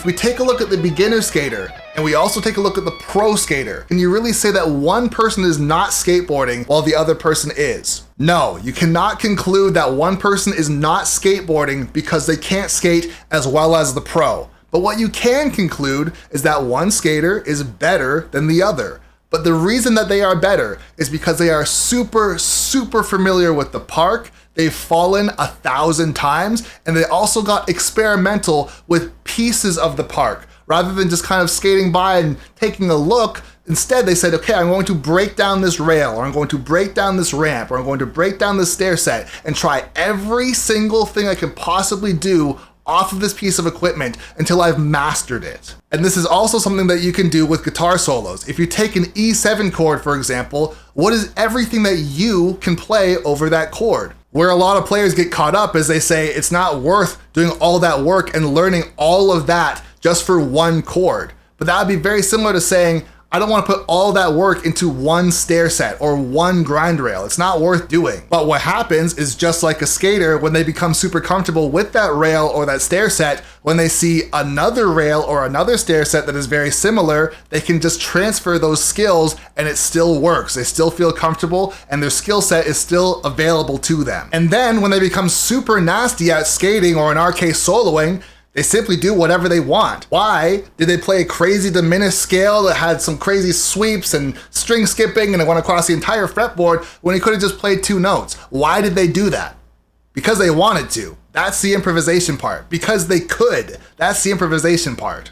If we take a look at the beginner skater, and we also take a look at the pro skater, can you really say that one person is not skateboarding while the other person is? No, you cannot conclude that one person is not skateboarding because they can't skate as well as the pro. But what you can conclude is that one skater is better than the other. But the reason that they are better is because they are super familiar with the park. They've fallen 1,000 times, and they also got experimental with pieces of the park. Rather than just kind of skating by and taking a look, instead they said, okay, I'm going to break down this rail, or I'm going to break down this ramp, or I'm going to break down this stair set, and try every single thing I can possibly do off of this piece of equipment until I've mastered it. And this is also something that you can do with guitar solos. If you take an E7 chord, for example, what is everything that you can play over that chord? Where a lot of players get caught up is they say it's not worth doing all that work and learning all of that just for one chord. But that would be very similar to saying, I don't want to put all that work into one stair set or one grind rail. It's not worth doing. But what happens is, just like a skater, when they become super comfortable with that rail or that stair set, when they see another rail or another stair set that is very similar, they can just transfer those skills and it still works. They still feel comfortable and their skill set is still available to them. And then when they become super nasty at skating, or in our case soloing, they simply do whatever they want. Why did they play a crazy diminished scale that had some crazy sweeps and string skipping and it went across the entire fretboard when he could have just played 2 notes? Why did they do that? Because they wanted to. That's the improvisation part. Because they could. That's the improvisation part.